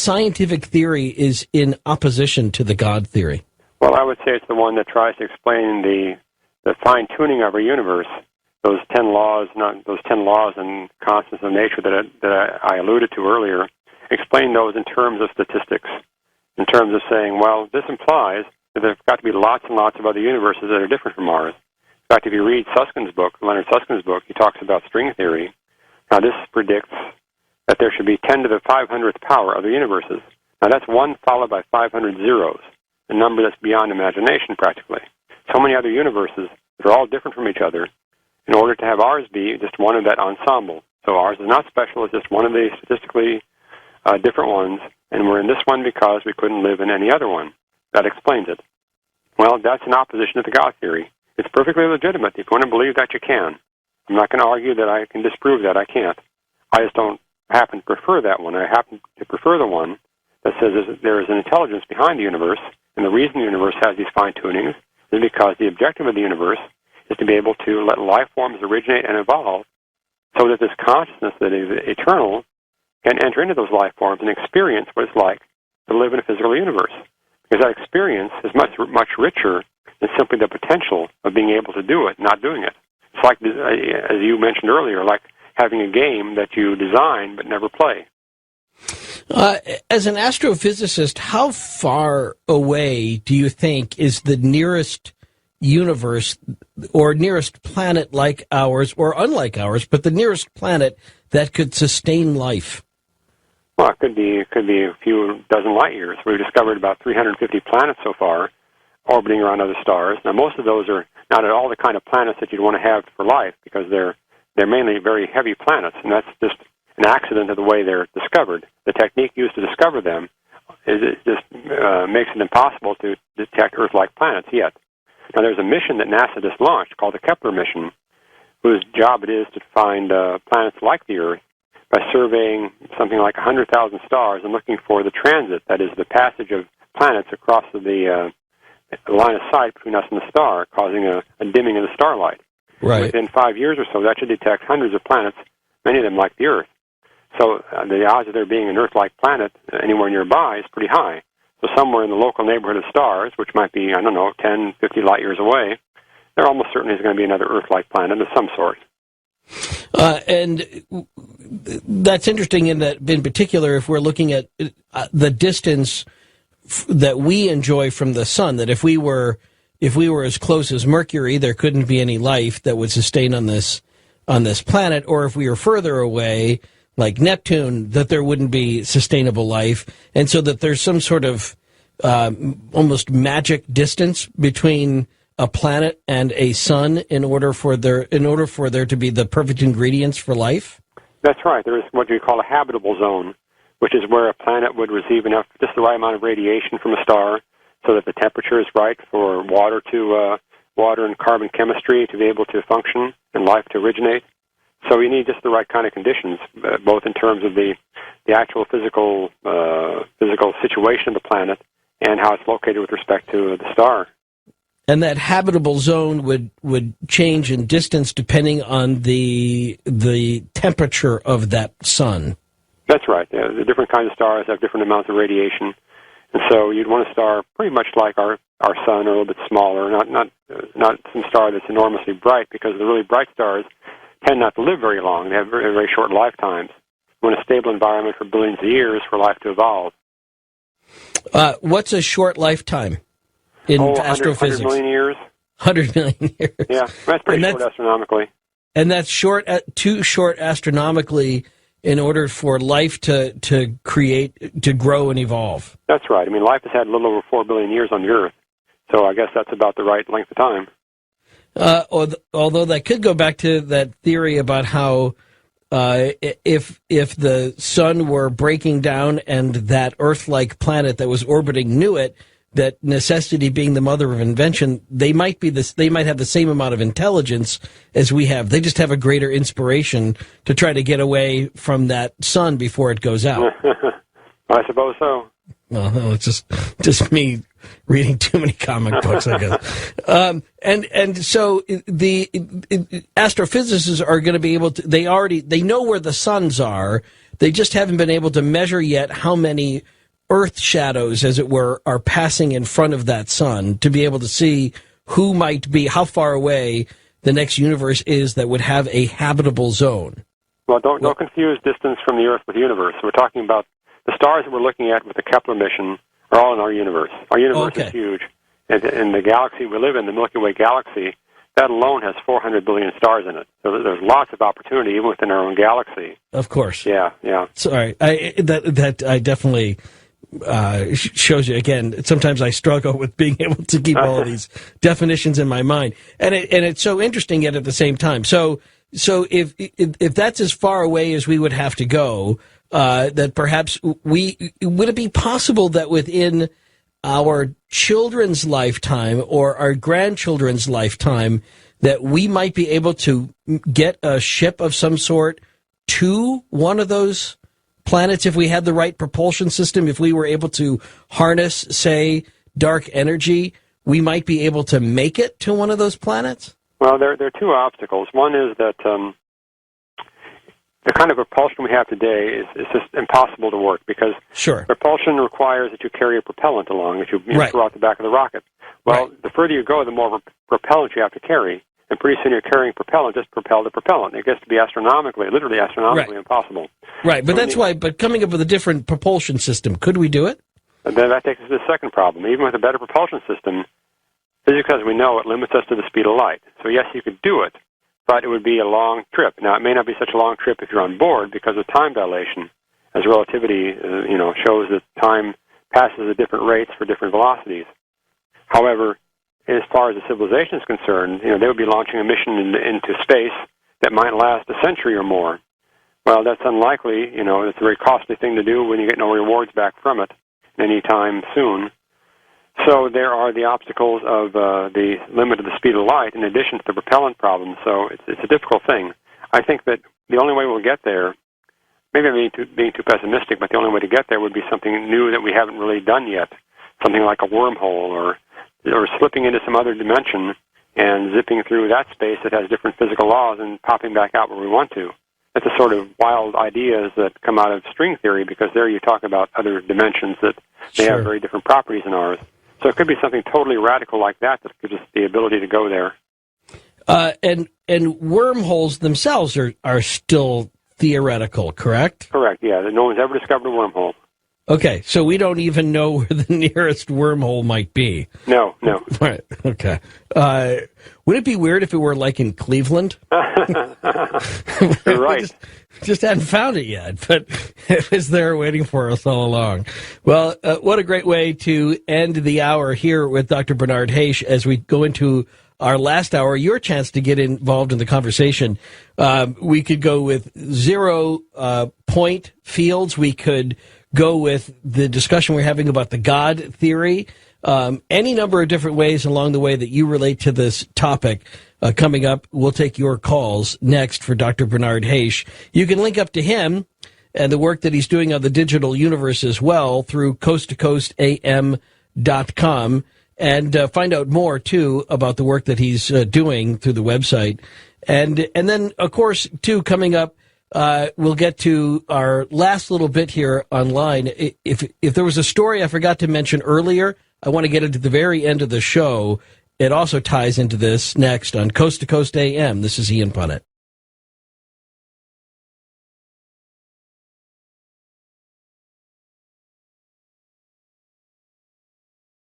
scientific theory is in opposition to the God theory? Well, I would say it's the one that tries to explain the fine-tuning of our universe. Those 10 laws, those 10 laws and constants of nature that I alluded to earlier, explain those in terms of statistics, in terms of saying, well, this implies that there's got to be lots and lots of other universes that are different from ours. In fact, if you read Leonard Susskind's book, he talks about string theory. Now, this predicts that there should be 10 to the 500th power other universes. Now, that's 1 followed by 500 zeros, a number that's beyond imagination, practically. So many other universes that are all different from each other, in order to have ours be just one of that ensemble. So ours is not special, it's just one of the statistically different ones, and we're in this one because we couldn't live in any other one. That explains it. Well, that's in opposition to the God theory. It's perfectly legitimate. If you want to believe that, you can. I'm not going to argue that I can disprove that. I can't. I just don't happen to prefer that one. I happen to prefer the one that says there is an intelligence behind the universe, and the reason the universe has these fine-tunings is because the objective of the universe is to be able to let life forms originate and evolve so that this consciousness that is eternal can enter into those life forms and experience what it's like to live in a physical universe. Because that experience is much, much richer than simply the potential of being able to do it, not doing it. It's like, as you mentioned earlier, like having a game that you design but never play. As an astrophysicist, how far away do you think is the nearest universe or nearest planet like ours, or unlike ours, but the nearest planet that could sustain life? Well, it could be a few dozen light years. We've discovered about 350 planets so far, orbiting around other stars. Now, most of those are not at all the kind of planets that you'd want to have for life, because they're mainly very heavy planets, and that's just an accident of the way they're discovered. The technique used to discover them just makes it impossible to detect Earth-like planets yet. Now, there's a mission that NASA just launched called the Kepler Mission, whose job it is to find planets like the Earth by surveying something like 100,000 stars and looking for the transit, that is, the passage of planets across the line of sight between us and the star, causing a dimming of the starlight. Right. Within 5 years or so, that should detect hundreds of planets, many of them like the Earth. So the odds of there being an Earth-like planet anywhere nearby is pretty high. So somewhere in the local neighborhood of stars, which might be, 10, 50 light years away, there almost certainly is going to be another Earth-like planet of some sort. And that's interesting in that, in particular, if we're looking at the distance that we enjoy from the sun, that if we were as close as Mercury, there couldn't be any life that would sustain on this planet, or if we were further away, like Neptune, that there wouldn't be sustainable life, and so that there's some sort of almost magic distance between a planet and a sun in order for there to be the perfect ingredients for life? That's right. There is what we call a habitable zone, which is where a planet would receive just the right amount of radiation from a star so that the temperature is right for water and carbon chemistry to be able to function and life to originate. So you need just the right kind of conditions, both in terms of the actual physical situation of the planet and how it's located with respect to the star. And that habitable zone would change in distance depending on the temperature of that sun. That's right. The different kinds of stars have different amounts of radiation, and so you'd want a star pretty much like our sun, or a little bit smaller, not some star that's enormously bright, because the really bright stars tend not to live very long. They have very, very short lifetimes. You want a stable environment for billions of years for life to evolve. What's a short lifetime in astrophysics? 100 million years. 100 million years. Yeah, that's pretty short astronomically. And that's too short astronomically in order for life to grow and evolve. That's right. Life has had a little over 4 billion years on the Earth, so I guess that's about the right length of time. Although that could go back to that theory about how if the sun were breaking down and that Earth-like planet that was orbiting knew it, that necessity being the mother of invention, they might have the same amount of intelligence as we have. They just have a greater inspiration to try to get away from that sun before it goes out. I suppose so. Well, it's just me reading too many comic books, I guess. And so the astrophysicists are going to be able to. They know where the suns are. They just haven't been able to measure yet how many Earth shadows, as it were, are passing in front of that sun to be able to see who might be, how far away the next universe is that would have a habitable zone. Well, don't confuse distance from the Earth with the universe. We're talking about the stars that we're looking at with the Kepler mission are all in our universe. Our universe is huge. And the galaxy we live in, the Milky Way galaxy, that alone has 400 billion stars in it. So there's lots of opportunity even within our own galaxy. Of course. Yeah. Sorry, that I definitely shows you again. Sometimes I struggle with being able to keep all of these definitions in my mind, and it's so interesting yet at the same time. So if that's as far away as we would have to go, that perhaps would it be possible that within our children's lifetime or our grandchildren's lifetime that we might be able to get a ship of some sort to one of those planets if we had the right propulsion system, if we were able to harness, say, dark energy, we might be able to make it to one of those planets? Well, there are two obstacles. One is that the kind of propulsion we have today is just impossible to work because propulsion requires that you carry a propellant along that you throw out the back of the rocket. Well, the further you go, the more propellant you have to carry. And pretty soon you're carrying propellant, just propel the propellant. It gets to be literally astronomically impossible. Right, but but coming up with a different propulsion system, could we do it? And then that takes us to the second problem. Even with a better propulsion system, physics as we know it limits us to the speed of light. So yes, you could do it, but it would be a long trip. Now, it may not be such a long trip if you're on board because of time dilation, as relativity shows that time passes at different rates for different velocities. However, as far as the civilization is concerned, they would be launching a mission into space that might last a century or more. Well, that's unlikely. It's a very costly thing to do when you get no rewards back from it any time soon. So there are the obstacles of the limit of the speed of light in addition to the propellant problem. So it's a difficult thing. I think that the only way we'll get there, maybe I'm being too pessimistic, but the only way to get there would be something new that we haven't really done yet, something like a wormhole or slipping into some other dimension and zipping through that space that has different physical laws and popping back out where we want to. That's the sort of wild ideas that come out of string theory because there you talk about other dimensions that they have very different properties than ours. So it could be something totally radical like that gives us the ability to go there. And wormholes themselves are still theoretical, correct? Correct, yeah. No one's ever discovered a wormhole. Okay, so we don't even know where the nearest wormhole might be. No. Right, okay. Would it be weird if it were like in Cleveland? You're right. Just hadn't found it yet, but it was there waiting for us all along. Well, what a great way to end the hour here with Dr. Bernard Haisch as we go into our last hour, your chance to get involved in the conversation. We could go with 0 point fields. We could go with the discussion we're having about the God theory. Any number of different ways along the way that you relate to this topic. Coming up, we'll take your calls next for Dr. Bernard Haisch. You can link up to him and the work that he's doing on the digital universe as well through coasttocoastam.com and find out more, too, about the work that he's doing through the website. And then, of course, too, coming up, we'll get to our last little bit here online. If there was a story I forgot to mention earlier, I want to get it to the very end of the show. It also ties into this next on Coast to Coast AM. This is Ian Punnett.